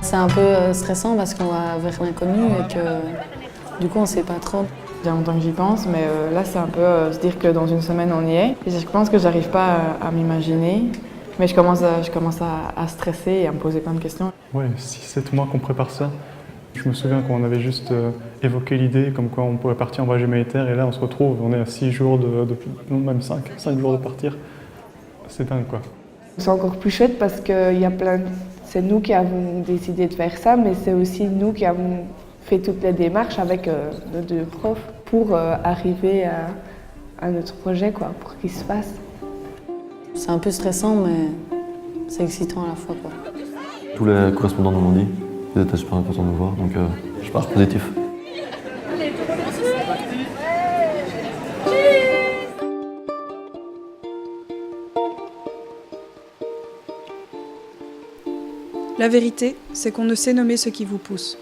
C'est un peu stressant parce qu'on va vers l'inconnu et que du coup on ne sait pas trop. Il y a longtemps que j'y pense, mais là c'est un peu se dire que dans une semaine on y est. Et je pense que j'arrive pas à m'imaginer, mais je commence à stresser et à me poser plein de questions. Ouais, 6-7 mois qu'on prépare ça. Je me souviens qu'on avait juste évoqué l'idée comme quoi on pourrait partir en voyage humanitaire et là on se retrouve, on est à 6 jours non, même 5 jours de partir. C'est dingue quoi. C'est encore plus chouette parce que c'est nous qui avons décidé de faire ça, mais c'est aussi nous qui avons fait toutes les démarches avec nos deux profs pour arriver à notre projet, quoi, pour qu'il se fasse. C'est un peu stressant, mais c'est excitant à la fois, quoi. Tous les correspondants nous l'ont dit, ils étaient super contents de nous voir, donc je pars positif. La vérité, c'est qu'on ne sait nommer ce qui vous pousse.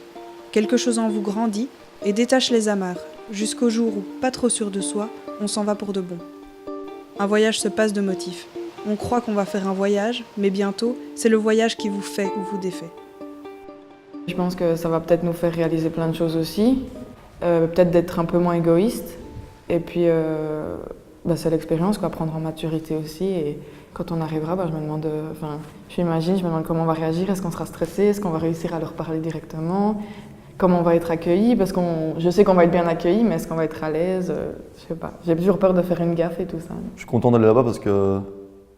Quelque chose en vous grandit et détache les amarres, jusqu'au jour où, pas trop sûr de soi, on s'en va pour de bon. Un voyage se passe de motifs. On croit qu'on va faire un voyage, mais bientôt, c'est le voyage qui vous fait ou vous défait. Je pense que ça va peut-être nous faire réaliser plein de choses aussi, peut-être d'être un peu moins égoïste, et puis c'est l'expérience, quoi, prendre en maturité aussi. Et quand on arrivera, je me demande, je me demande comment on va réagir, est-ce qu'on sera stressé, est-ce qu'on va réussir à leur parler directement, comment on va être accueilli, parce que je sais qu'on va être bien accueilli, mais est-ce qu'on va être à l'aise, je sais pas. J'ai toujours peur de faire une gaffe et tout ça. Je suis content d'aller là-bas parce que,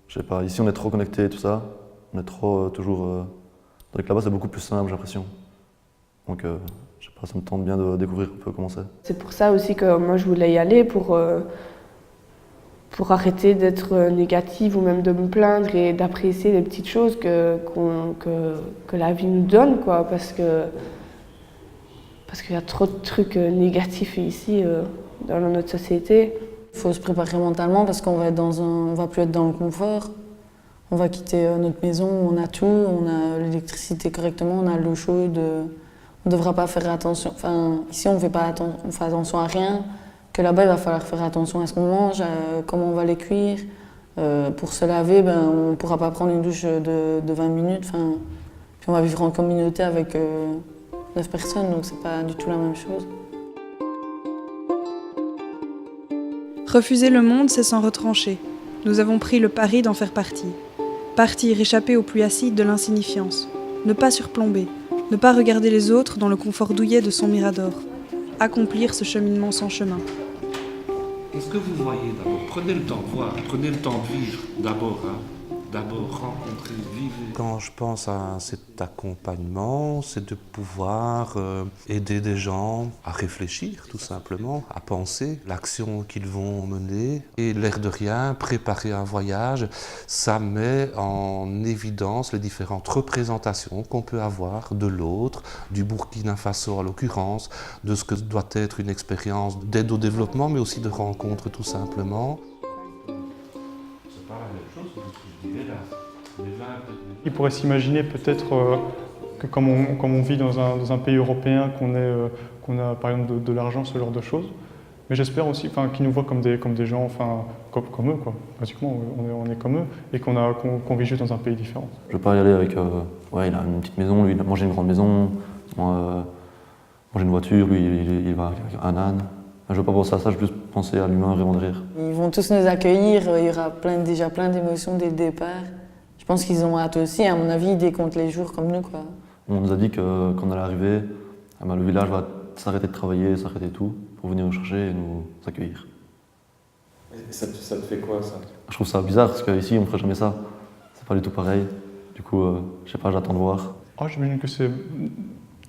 je sais pas, ici on est trop connectés et tout ça, on est trop toujours... Donc là-bas c'est beaucoup plus simple, j'ai l'impression. Donc je sais pas, ça me tente bien de découvrir un peu comment c'est. C'est pour ça aussi que moi je voulais y aller, pour arrêter d'être négative ou même de me plaindre et d'apprécier les petites choses que la vie nous donne, quoi, parce qu'il y a trop de trucs négatifs ici dans notre société. Il faut se préparer mentalement parce qu'on va plus être dans le confort. On va quitter notre maison, on a tout, on a l'électricité correctement, on a l'eau chaude. On ne devra pas faire attention. Ici on fait attention à rien. Que là-bas, il va falloir faire attention à ce qu'on mange, comment on va les cuire. Pour se laver, on ne pourra pas prendre une douche de 20 minutes. Puis on va vivre en communauté avec 9 personnes, donc c'est pas du tout la même chose. Refuser le monde, c'est s'en retrancher. Nous avons pris le pari d'en faire partie. Partir, échapper aux pluies acides de l'insignifiance. Ne pas surplomber. Ne pas regarder les autres dans le confort douillet de son mirador. Accomplir ce cheminement sans chemin. Est-ce que vous voyez d'abord, prenez le temps de voir, prenez le temps de vivre d'abord, d'abord rencontrer, vivre. Quand je pense à cet accompagnement, c'est de pouvoir aider des gens à réfléchir tout simplement, à penser l'action qu'ils vont mener. Et l'air de rien, préparer un voyage, ça met en évidence les différentes représentations qu'on peut avoir de l'autre, du Burkina Faso en l'occurrence, de ce que doit être une expérience d'aide au développement, mais aussi de rencontre tout simplement. C'est pas la même chose que ce que je disais là. Il pourrait s'imaginer peut-être que comme on vit dans un pays européen, qu'on a par exemple de l'argent, ce genre de choses. Mais j'espère aussi qu'ils nous voient comme des gens, comme eux, quoi. Pratiquement, on est comme eux et qu'on vit juste dans un pays différent. Je veux pas y aller avec... il a une petite maison, lui moi j'ai une grande maison, moi j'ai une voiture, lui il va avec un âne. Je veux pas penser à ça, je veux plus penser à l'humain, vraiment de rire. Ils vont tous nous accueillir, il y aura déjà plein d'émotions dès le départ. Je pense qu'ils ont hâte aussi, à mon avis, ils décomptent les jours comme nous, quoi. On nous a dit que quand on allait arriver, le village va s'arrêter de travailler, s'arrêter tout, pour venir nous chercher et nous accueillir. Et ça te fait quoi, ça? Je trouve ça bizarre, parce qu'ici, on ne ferait jamais ça. C'est pas du tout pareil. Du coup, je sais pas, j'attends de voir. J'imagine que c'est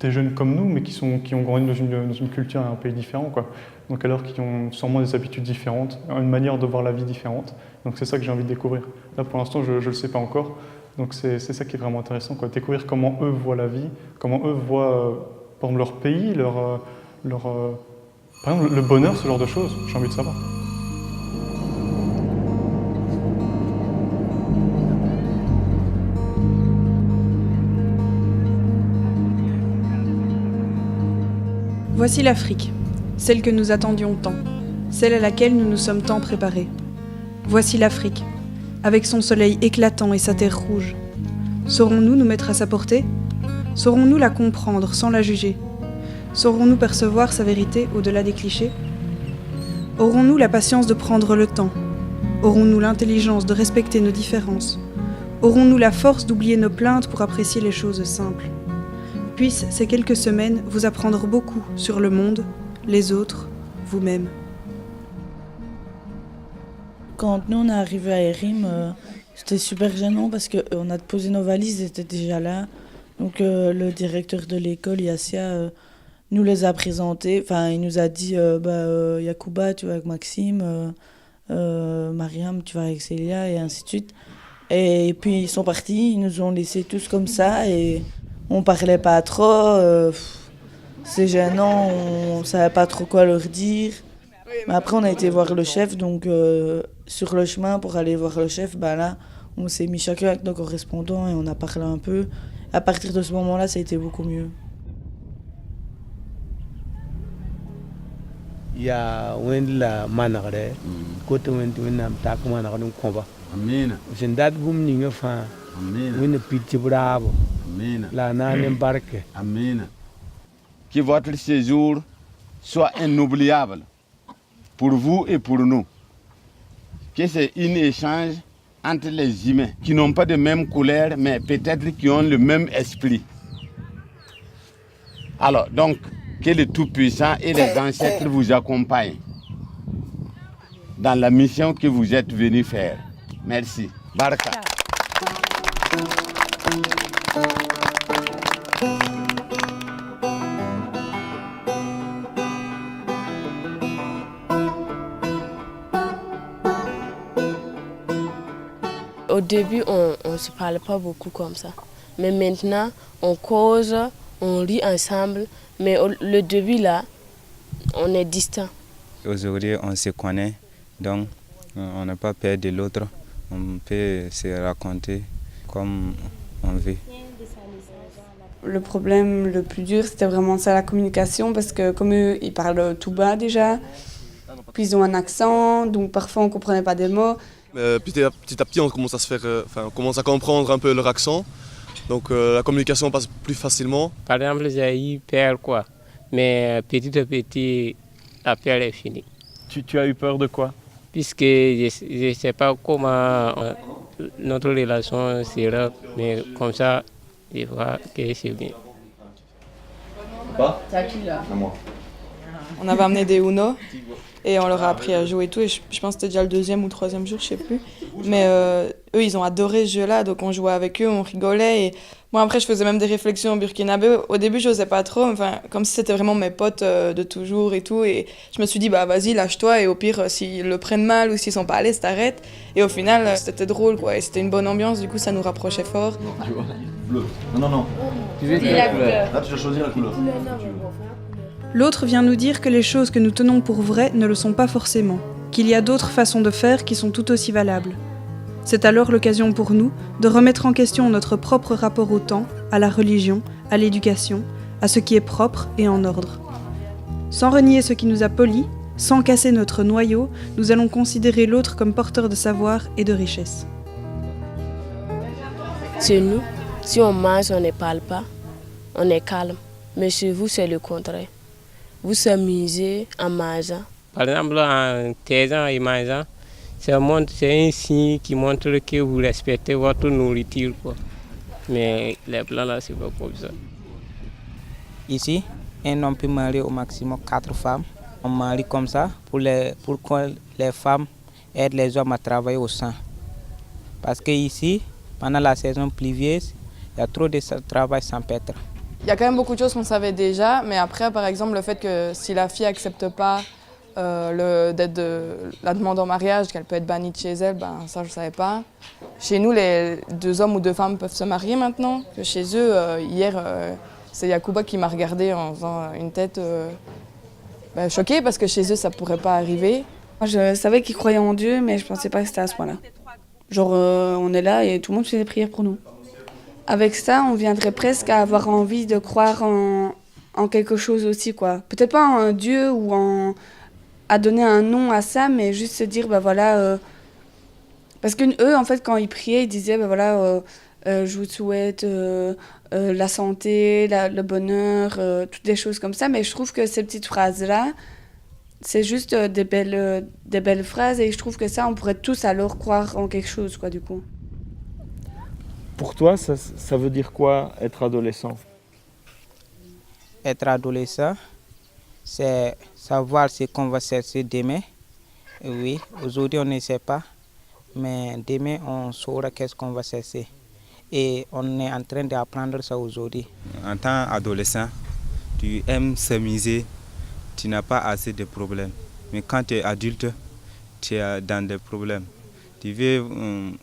des jeunes comme nous, mais qui ont grandi dans une culture et un pays différent, quoi. Donc alors qu'ils ont sûrement des habitudes différentes, une manière de voir la vie différente. Donc c'est ça que j'ai envie de découvrir. Là, pour l'instant, je ne le sais pas encore. Donc c'est ça qui est vraiment intéressant, quoi. Découvrir comment eux voient la vie, comment eux voient par exemple, leur pays, par exemple, le bonheur, ce genre de choses. J'ai envie de savoir. Voici l'Afrique, celle que nous attendions tant, celle à laquelle nous nous sommes tant préparés. Voici l'Afrique, avec son soleil éclatant et sa terre rouge. Saurons-nous nous mettre à sa portée ? Saurons-nous la comprendre sans la juger? Saurons-nous percevoir sa vérité au-delà des clichés? Aurons-nous la patience de prendre le temps? Aurons-nous l'intelligence de respecter nos différences? Aurons-nous la force d'oublier nos plaintes pour apprécier les choses simples? Puissent ces quelques semaines vous apprendre beaucoup sur le monde, les autres, vous-même. Quand nous on est arrivé à Erim, c'était super gênant parce qu'on a posé nos valises, ils étaient déjà là. Donc le directeur de l'école, Yassia, nous les a présentés. Enfin, il nous a dit Yacouba, tu vas avec Maxime, Mariam, tu vas avec Célia, et ainsi de suite. Et puis ils sont partis, ils nous ont laissés tous comme ça et on parlait pas trop. C'est gênant, on savait pas trop quoi leur dire. Mais après, on a été voir le chef, donc sur le chemin pour aller voir le chef, là, on s'est mis chacun avec nos correspondants et on a parlé un peu. À partir de ce moment-là, ça a été beaucoup mieux. Il y a la managre, côté où on a ta commande à combat. Amen. C'est une date où on a fait. Amen. On a pitché bravo. Amen. La nane embarque. Amen. Que votre séjour soit inoubliable pour vous et pour nous. Que c'est un échange entre les humains qui n'ont pas de même couleur, mais peut-être qui ont le même esprit. Alors, donc, que le Tout-Puissant et les ancêtres vous accompagnent dans la mission que vous êtes venus faire. Merci. Baraka. Au début, on ne se parlait pas beaucoup comme ça. Mais maintenant, on cause, on rit ensemble. Mais le début, là, on est distants. Aujourd'hui, on se connaît, donc on n'a pas peur de l'autre. On peut se raconter comme on veut. Le problème le plus dur, c'était vraiment ça, la communication, parce que comme eux, ils parlent tout bas déjà, puis ils ont un accent, donc parfois on ne comprenait pas des mots. Petit à petit, on commence on commence à comprendre un peu leur accent, donc la communication passe plus facilement. Par exemple, j'ai eu peur, quoi, mais petit à petit, la peur est finie. Tu as eu peur de quoi? Puisque je ne sais pas comment notre relation sera, mais comme ça, je vois que c'est bien. On avait amené des Uno et on leur a appris à jouer et tout. Et je pense que c'était déjà le 2e ou 3e jour, je sais plus. Mais eux, ils ont adoré ce jeu-là, donc on jouait avec eux, on rigolait. Et moi, après, je faisais même des réflexions en burkinabé. Au début, je n'osais pas trop, enfin, comme si c'était vraiment mes potes de toujours et tout. Et je me suis dit, vas-y, lâche-toi. Et au pire, s'ils le prennent mal ou s'ils sont pas à l'aise, t'arrêtes. Et au final, c'était drôle, quoi. Et c'était une bonne ambiance, du coup, ça nous rapprochait fort. Bleu. Non. Tu veux la couleur. Là, tu dois choisir la couleur. L'autre vient nous dire que les choses que nous tenons pour vraies ne le sont pas forcément, qu'il y a d'autres façons de faire qui sont tout aussi valables. C'est alors l'occasion pour nous de remettre en question notre propre rapport au temps, à la religion, à l'éducation, à ce qui est propre et en ordre. Sans renier ce qui nous a polis, sans casser notre noyau, nous allons considérer l'autre comme porteur de savoir et de richesse. Chez nous, si on mange, on ne parle pas, on est calme. Mais chez vous, c'est le contraire. Vous s'amusez en mangeant. Par exemple, en taisant et mangeant, c'est un signe qui montre que vous respectez votre nourriture, quoi. Mais les blancs, là, c'est pas comme ça. Ici, un homme peut marier au maximum 4 femmes. On marie comme ça pour que les femmes aident les hommes à travailler au champ. Parce qu'ici, pendant la saison pluvieuse, il y a trop de travail sans paître. Il y a quand même beaucoup de choses qu'on savait déjà, mais après, par exemple, le fait que si la fille n'accepte pas la demande en mariage, qu'elle peut être bannie de chez elle, ça je ne savais pas. Chez nous, les 2 hommes ou 2 femmes peuvent se marier maintenant. Que chez eux, hier, c'est Yacouba qui m'a regardé en faisant une tête choquée parce que chez eux, ça ne pourrait pas arriver. Moi, je savais qu'ils croyaient en Dieu, mais je ne pensais pas que c'était à ce point-là. Genre, on est là et tout le monde fait des prières pour nous. Avec ça, on viendrait presque à avoir envie de croire en quelque chose aussi, quoi. Peut-être pas en un Dieu ou à donner un nom à ça, mais juste se dire, voilà... parce qu'eux, en fait, quand ils priaient, ils disaient, je vous souhaite la santé, le bonheur, toutes des choses comme ça. Mais je trouve que ces petites phrases-là, c'est juste des belles phrases et je trouve que ça, on pourrait tous alors croire en quelque chose, quoi, du coup. Pour toi, ça veut dire quoi être adolescent? Être adolescent, c'est savoir ce qu'on va chercher demain. Oui, aujourd'hui on ne sait pas, mais demain on saura qu'est-ce qu'on va chercher. Et on est en train d'apprendre ça aujourd'hui. En tant qu'adolescent, tu aimes s'amuser, tu n'as pas assez de problèmes. Mais quand tu es adulte, tu es dans des problèmes. Tu veux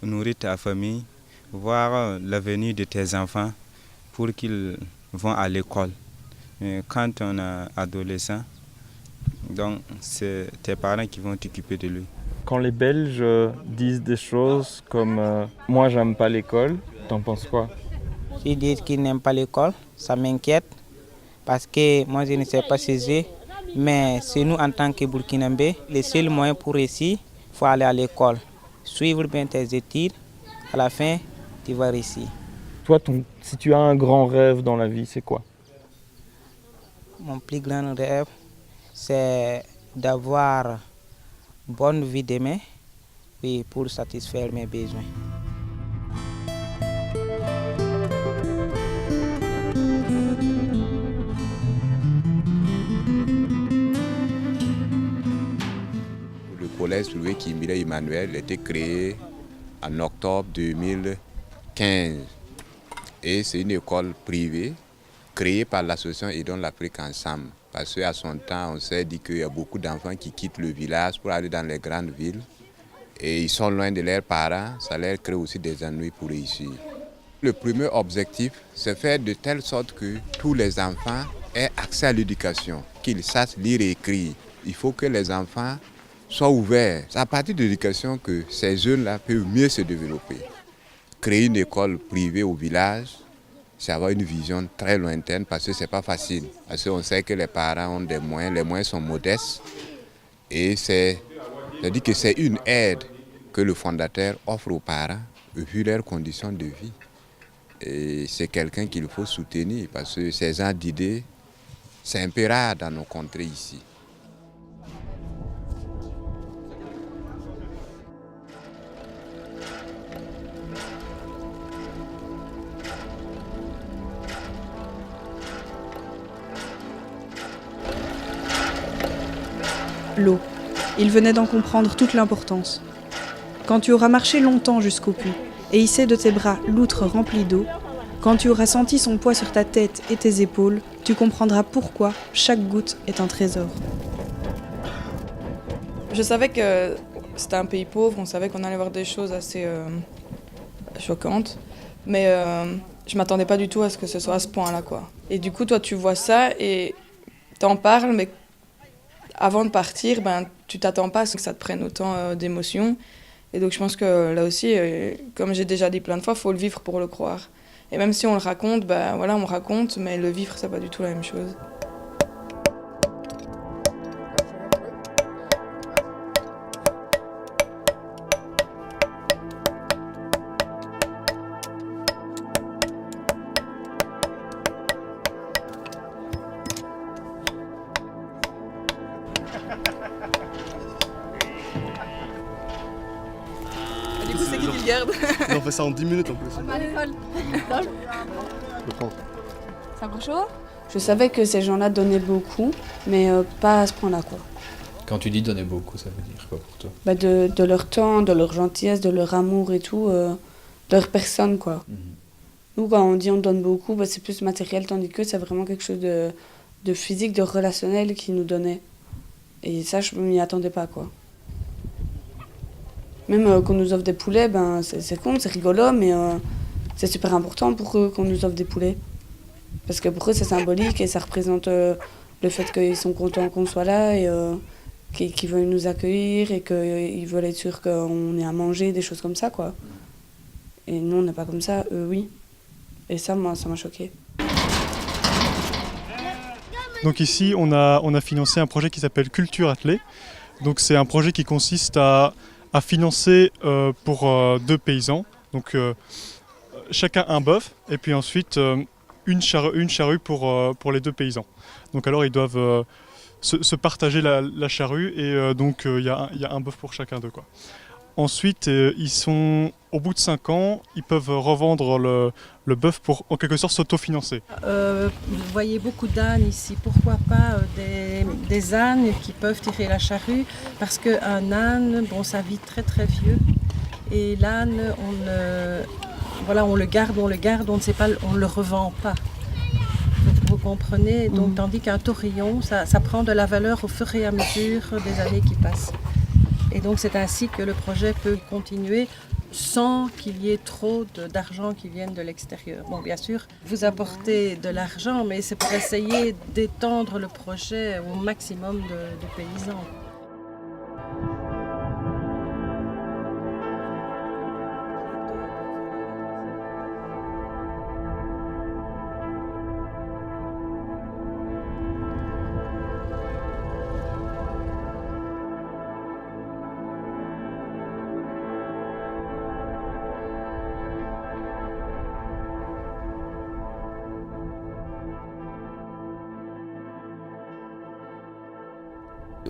nourrir ta famille, voir l'avenir de tes enfants pour qu'ils vont à l'école. Mais quand on est adolescent, donc c'est tes parents qui vont t'occuper de lui. Quand les Belges disent des choses comme moi j'aime pas l'école, t'en penses quoi? S'ils disent qu'ils n'aiment pas l'école, ça m'inquiète parce que moi je ne sais pas saisir. Mais c'est nous en tant que Burkinabés, le seul moyen pour réussir, il faut aller à l'école. Suivre bien tes études, à la fin, tu vas réussir. Toi, si tu as un grand rêve dans la vie, c'est quoi? Mon plus grand rêve, c'est d'avoir une bonne vie demain pour satisfaire mes besoins. Le collège Louis Kimile Emmanuel a été créé en octobre 2015 et c'est une école privée créée par l'association Aidons l'Afrique Ensemble. Parce qu'à son temps, on s'est dit qu'il y a beaucoup d'enfants qui quittent le village pour aller dans les grandes villes et ils sont loin de leurs parents, ça leur crée aussi des ennuis pour réussir. Le premier objectif, c'est faire de telle sorte que tous les enfants aient accès à l'éducation, qu'ils sachent lire et écrire. Il faut que les enfants soient ouverts. C'est à partir de l'éducation que ces jeunes-là peuvent mieux se développer. Créer une école privée au village, c'est avoir une vision très lointaine parce que ce n'est pas facile. Parce qu'on sait que les parents ont des moyens, les moyens sont modestes. Et c'est-à-dire que c'est une aide que le fondateur offre aux parents vu leurs conditions de vie. Et c'est quelqu'un qu'il faut soutenir parce que ces gens d'idées, c'est un peu rare dans nos contrées ici. L'eau. Il venait d'en comprendre toute l'importance. Quand tu auras marché longtemps jusqu'au puits et hissé de tes bras l'outre remplie d'eau, quand tu auras senti son poids sur ta tête et tes épaules, tu comprendras pourquoi chaque goutte est un trésor. Je savais que c'était un pays pauvre, on savait qu'on allait voir des choses assez choquantes, mais je m'attendais pas du tout à ce que ce soit à ce point-là, quoi. Et du coup, toi, tu vois ça et t'en parles, mais avant de partir, tu t'attends pas à ce que ça te prenne autant d'émotions. Et donc je pense que là aussi, comme j'ai déjà dit plein de fois, il faut le vivre pour le croire. Et même si on le raconte, voilà, on raconte, mais le vivre, c'est pas du tout la même chose. Du coup, c'est qui le garde? On fait ça en 10 minutes en plus. À l'école. Je prends. C'est encore chaud? Je savais que ces gens-là donnaient beaucoup, mais pas à ce point-là, quoi. Quand tu dis donner beaucoup, ça veut dire quoi pour toi? De leur temps, de leur gentillesse, de leur amour et tout, de leur personne, quoi. Nous, quand on dit on donne beaucoup, c'est plus matériel, tandis que c'est vraiment quelque chose de physique, de relationnel qu'ils nous donnaient. Et ça, je m'y attendais pas, quoi. Même qu'on nous offre des poulets, c'est con, c'est rigolo, mais c'est super important pour eux qu'on nous offre des poulets. Parce que pour eux, c'est symbolique et ça représente le fait qu'ils sont contents qu'on soit là et qu'ils veulent nous accueillir et qu'ils veulent être sûrs qu'on ait à manger, des choses comme ça, quoi. Et nous, on n'est pas comme ça, eux, oui. Et ça, moi, ça m'a choquée. Donc ici, on a financé un projet qui s'appelle Culture Attelée. Donc c'est un projet qui consiste à financer pour 2 paysans. Donc chacun un bœuf et puis ensuite une charrue pour les 2 paysans. Donc alors ils doivent se partager la charrue et donc il y a un bœuf pour chacun d'eux, quoi. Ensuite, au bout de 5 ans, ils peuvent revendre le bœuf pour en quelque sorte s'autofinancer. Vous voyez beaucoup d'ânes ici. Pourquoi pas des ânes qui peuvent tirer la charrue? Parce qu'un âne, bon, ça vit très très vieux. Et l'âne, on le garde, on ne sait pas, on ne le revend pas. Vous comprenez? Donc, tandis qu'un taurillon, ça prend de la valeur au fur et à mesure des années qui passent. Et donc c'est ainsi que le projet peut continuer sans qu'il y ait trop d'argent qui vienne de l'extérieur. Bon, bien sûr, vous apportez de l'argent, mais c'est pour essayer d'étendre le projet au maximum de paysans.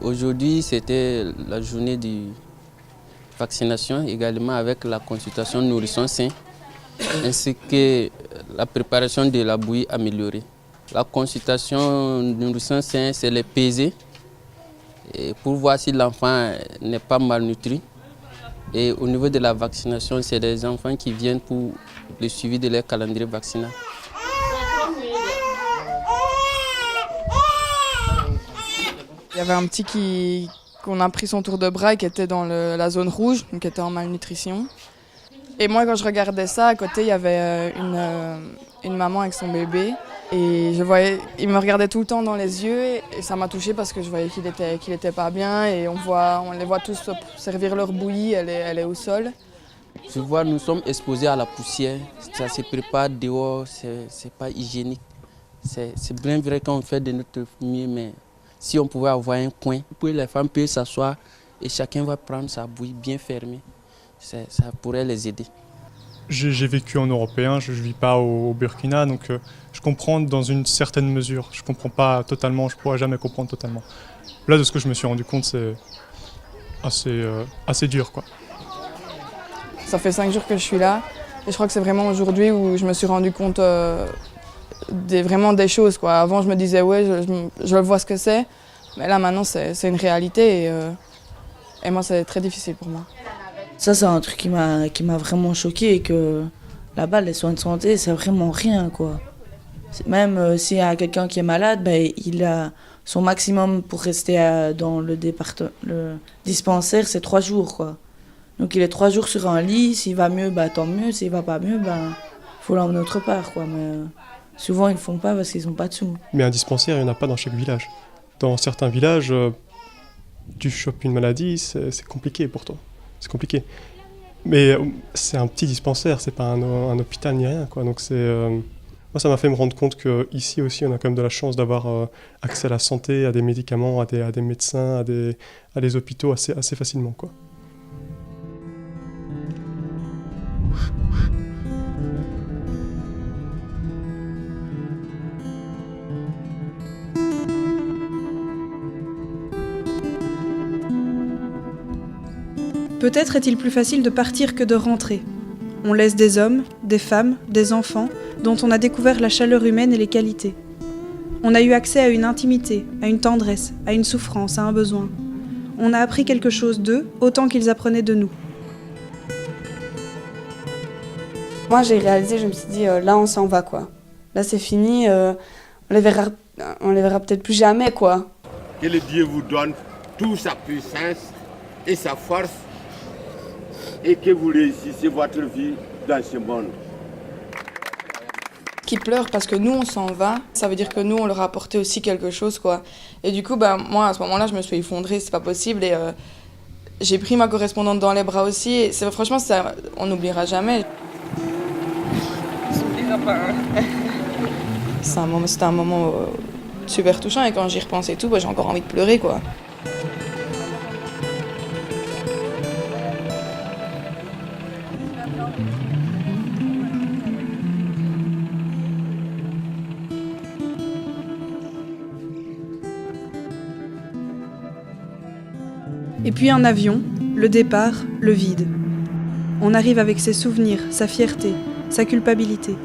Aujourd'hui, c'était la journée de vaccination, également avec la consultation nourrisson sain, ainsi que la préparation de la bouillie améliorée. La consultation nourrisson sain, c'est les peser pour voir si l'enfant n'est pas malnutri. Et au niveau de la vaccination, c'est des enfants qui viennent pour le suivi de leur calendrier vaccinal. Il y avait un petit qu'on a pris son tour de bras et qui était dans la zone rouge, donc qui était en malnutrition. Et moi, quand je regardais ça, à côté, il y avait une maman avec son bébé. Et je voyais, il me regardait tout le temps dans les yeux et ça m'a touchée parce que je voyais qu'il était pas bien. Et on les voit tous servir leur bouillie, elle est au sol. Je vois, nous sommes exposés à la poussière, ça se prépare dehors, c'est pas hygiénique. C'est bien vrai qu'on fait de notre mieux, mais si on pouvait avoir un coin, les femmes peuvent s'asseoir et chacun va prendre sa bouillie bien fermée, ça pourrait les aider. J'ai vécu en européen, je ne vis pas au Burkina, donc je comprends dans une certaine mesure. Je ne comprends pas totalement, je ne pourrais jamais comprendre totalement. Là, de ce que je me suis rendu compte, c'est assez dur, quoi. Ça fait 5 jours que je suis là et je crois que c'est vraiment aujourd'hui où je me suis rendu compte vraiment des choses, quoi. Avant, je me disais, ouais, je vois ce que c'est, mais là, maintenant, c'est une réalité et moi, c'est très difficile pour moi. Ça, c'est un truc qui m'a vraiment choqué et que là-bas, les soins de santé, c'est vraiment rien, quoi. Même s'il y a quelqu'un qui est malade, ben, il a son maximum pour rester dans le dispensaire, c'est 3 jours, quoi. Donc il est 3 jours sur un lit, s'il va mieux, bah, tant mieux, s'il va pas mieux, ben, faut l'emmener autre part, quoi. Mais souvent, ils le font pas parce qu'ils n'ont pas de sous. Mais un dispensaire, il n'y en a pas dans chaque village. Dans certains villages, tu chopes une maladie, c'est compliqué pour toi. C'est compliqué. Mais c'est un petit dispensaire, c'est pas un hôpital ni rien, quoi. Donc moi, ça m'a fait me rendre compte qu'ici aussi, on a quand même de la chance d'avoir accès à la santé, à des médicaments, à des médecins, à des hôpitaux assez facilement, quoi. Peut-être est-il plus facile de partir que de rentrer. On laisse des hommes, des femmes, des enfants, dont on a découvert la chaleur humaine et les qualités. On a eu accès à une intimité, à une tendresse, à une souffrance, à un besoin. On a appris quelque chose d'eux, autant qu'ils apprenaient de nous. Moi, j'ai réalisé, je me suis dit, là, on s'en va, quoi. Là, c'est fini, on les verra peut-être plus jamais, quoi. Que le Dieu vous donne toute sa puissance et sa force, et que vous réussissez votre vie dans ce monde. Qui pleurent parce que nous, on s'en va, ça veut dire que nous, on leur a apporté aussi quelque chose, quoi. Et du coup, bah, moi, à ce moment-là, je me suis effondrée, c'est pas possible, et j'ai pris ma correspondante dans les bras aussi, et franchement, on n'oubliera jamais. C'était un moment super touchant, et quand j'y repense et tout, bah, j'ai encore envie de pleurer, quoi. Et puis un avion, le départ, le vide. On arrive avec ses souvenirs, sa fierté, sa culpabilité.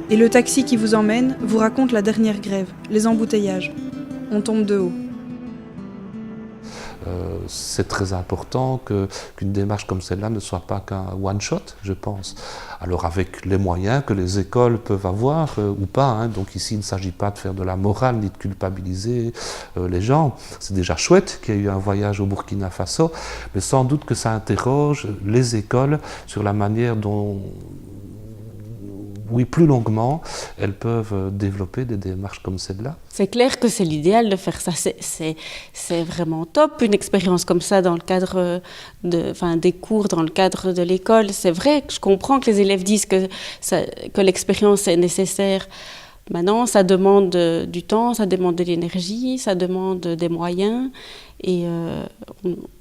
Et le taxi qui vous emmène vous raconte la dernière grève, les embouteillages. On tombe de haut. C'est très important qu'une démarche comme celle-là ne soit pas qu'un one-shot, je pense. Alors avec les moyens que les écoles peuvent avoir ou pas, hein. Donc ici il ne s'agit pas de faire de la morale ni de culpabiliser les gens. C'est déjà chouette qu'il y ait eu un voyage au Burkina Faso, mais sans doute que ça interroge les écoles sur la manière dont, oui, plus longuement, elles peuvent développer des démarches comme celle-là. C'est clair que c'est l'idéal de faire ça, c'est vraiment top, une expérience comme ça dans le cadre des cours, dans le cadre de l'école. C'est vrai que je comprends que les élèves disent que l'expérience est nécessaire. Maintenant, ça demande du temps, ça demande de l'énergie, ça demande des moyens. Et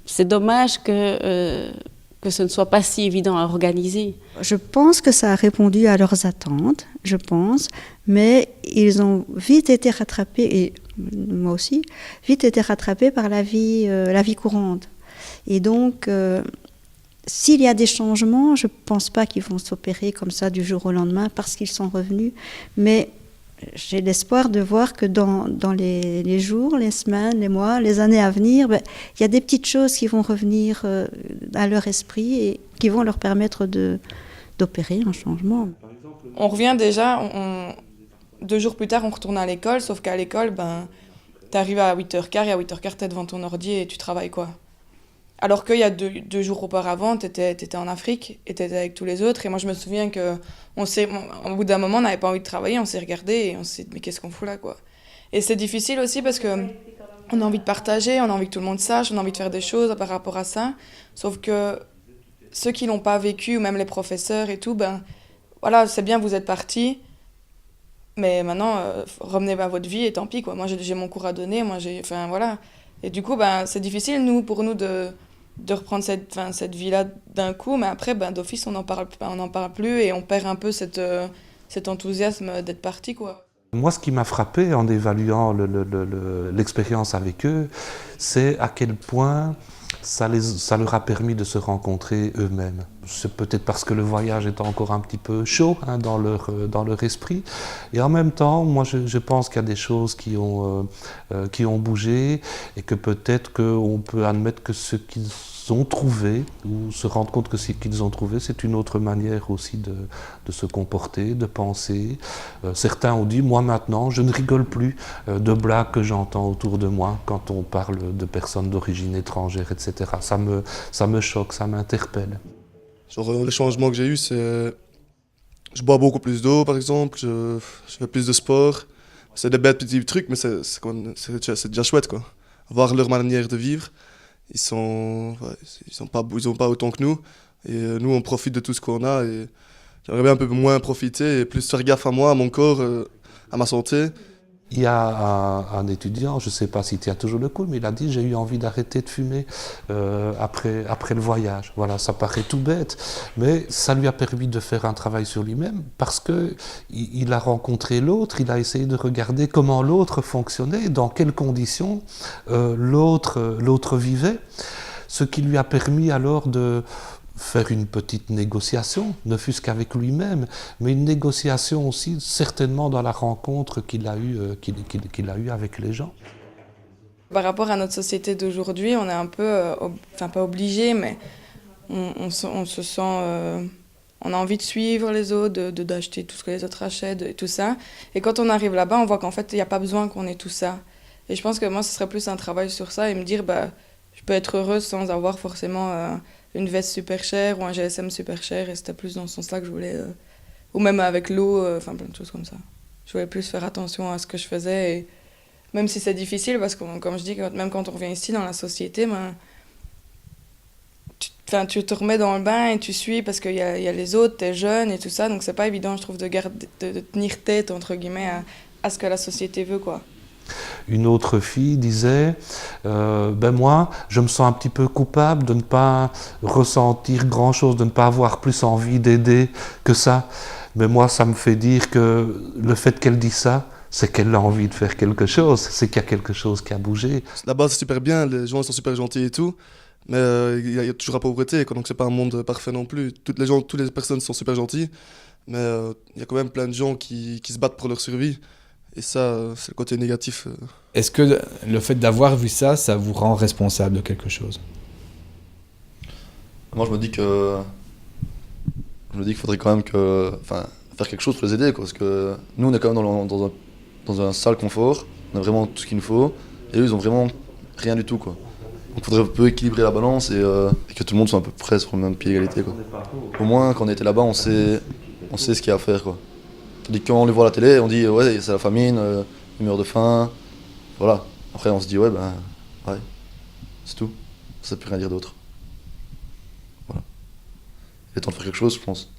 c'est dommage que ce ne soit pas si évident à organiser. Je pense que ça a répondu à leurs attentes, je pense, mais ils ont vite été rattrapés, et moi aussi, vite été rattrapés par la vie courante. Et donc, s'il y a des changements, je ne pense pas qu'ils vont s'opérer comme ça du jour au lendemain parce qu'ils sont revenus, mais j'ai l'espoir de voir que dans les jours, les semaines, les mois, les années à venir, il y a des petites choses qui vont revenir à leur esprit et qui vont leur permettre d'opérer un changement. On revient déjà, 2 jours plus tard, on retourne à l'école, sauf qu'à l'école, tu arrives à 8h15 et à 8h15, tu es devant ton ordi et tu travailles, quoi. Alors qu'il y a 2 jours auparavant, tu étais en Afrique et tu étais avec tous les autres. Et moi, je me souviens qu'au bout d'un moment, on n'avait pas envie de travailler, on s'est regardé et on s'est dit, mais qu'est-ce qu'on fout là, quoi. Et c'est difficile aussi parce qu'on a envie de partager, on a envie que tout le monde sache, on a envie de faire des choses par rapport à ça. Sauf que ceux qui ne l'ont pas vécu, ou même les professeurs et tout, voilà, c'est bien, vous êtes partis, mais maintenant, revenez à votre vie et tant pis, quoi. Moi, j'ai mon cours à donner, voilà. Et du coup, c'est difficile, pour nous de reprendre cette vie-là d'un coup, mais après, d'office, on n'en parle plus et on perd un peu cet enthousiasme d'être parti, quoi. Moi, ce qui m'a frappé en évaluant l'expérience avec eux, c'est à quel point ça leur a permis de se rencontrer eux-mêmes. C'est peut-être parce que le voyage est encore un petit peu chaud dans leur esprit. Et en même temps, moi, je pense qu'il y a des choses qui ont bougé et que peut-être qu'on peut admettre que ce qu'ils ont trouvé, ou se rendre compte que ce qu'ils ont trouvé, c'est une autre manière aussi de se comporter, de penser. Certains ont dit, moi maintenant, je ne rigole plus de blagues que j'entends autour de moi quand on parle de personnes d'origine étrangère, etc. Ça me choque, ça m'interpelle. Les changements que j'ai eus, c'est... Je bois beaucoup plus d'eau, par exemple, je fais plus de sport. C'est des bêtes petits trucs, mais c'est déjà chouette, quoi. Voir leur manière de vivre. Ils ont pas autant que nous, et nous on profite de tout ce qu'on a, et j'aimerais bien un peu moins profiter et plus faire gaffe à moi, à mon corps, à ma santé. Il y a un étudiant, je ne sais pas si tu as toujours le coup, mais il a dit j'ai eu envie d'arrêter de fumer après le voyage. Voilà, ça paraît tout bête, mais ça lui a permis de faire un travail sur lui-même parce qu'il a rencontré l'autre, il a essayé de regarder comment l'autre fonctionnait, dans quelles conditions l'autre vivait, ce qui lui a permis alors de faire une petite négociation, ne fût-ce qu'avec lui-même, mais une négociation aussi certainement dans la rencontre qu'il a eue avec les gens. Par rapport à notre société d'aujourd'hui, on est un peu, pas obligé, mais on se sent, on a envie de suivre les autres, d'acheter tout ce que les autres achètent et tout ça. Et quand on arrive là-bas, on voit qu'en fait, il n'y a pas besoin qu'on ait tout ça. Et je pense que moi, ce serait plus un travail sur ça et me dire, je peux être heureuse sans avoir forcément une veste super chère ou un GSM super cher, et c'était plus dans ce sens-là que je voulais, ou même avec l'eau, plein de choses comme ça. Je voulais plus faire attention à ce que je faisais, et même si c'est difficile, parce que comme je dis, même quand on revient ici dans la société, tu te remets dans le bain et tu suis parce qu'il y a les autres, t'es jeune et tout ça, donc c'est pas évident, je trouve, de tenir tête, entre guillemets, à ce que la société veut, quoi. Une autre fille disait moi, je me sens un petit peu coupable de ne pas ressentir grand-chose, de ne pas avoir plus envie d'aider que ça. Mais moi, ça me fait dire que le fait qu'elle dise ça, c'est qu'elle a envie de faire quelque chose, c'est qu'il y a quelque chose qui a bougé. Là-bas, c'est super bien, les gens sont super gentils et tout, Mais il y a toujours la pauvreté, quoi, donc c'est pas un monde parfait non plus. Toutes les personnes sont super gentilles, mais il y a quand même plein de gens qui se battent pour leur survie. Et ça, c'est le côté négatif. Est-ce que le fait d'avoir vu ça, ça vous rend responsable de quelque chose? Moi, je me dis qu'il faudrait quand même faire quelque chose pour les aider, quoi, parce que nous, on est quand même dans un sale confort, on a vraiment tout ce qu'il nous faut, et eux, ils ont vraiment rien du tout, quoi. Donc, il faudrait un peu équilibrer la balance et que tout le monde soit à peu près sur le même pied d'égalité, quoi. Au moins, quand on était là-bas, on sait ce qu'il y a à faire, quoi. Tandis que quand on les voit à la télé, on dit ouais, c'est la famine, ils meurent de faim, voilà. Après, on se dit ouais, c'est tout, ça ne peut rien dire d'autre. Voilà. Il est temps de faire quelque chose, je pense.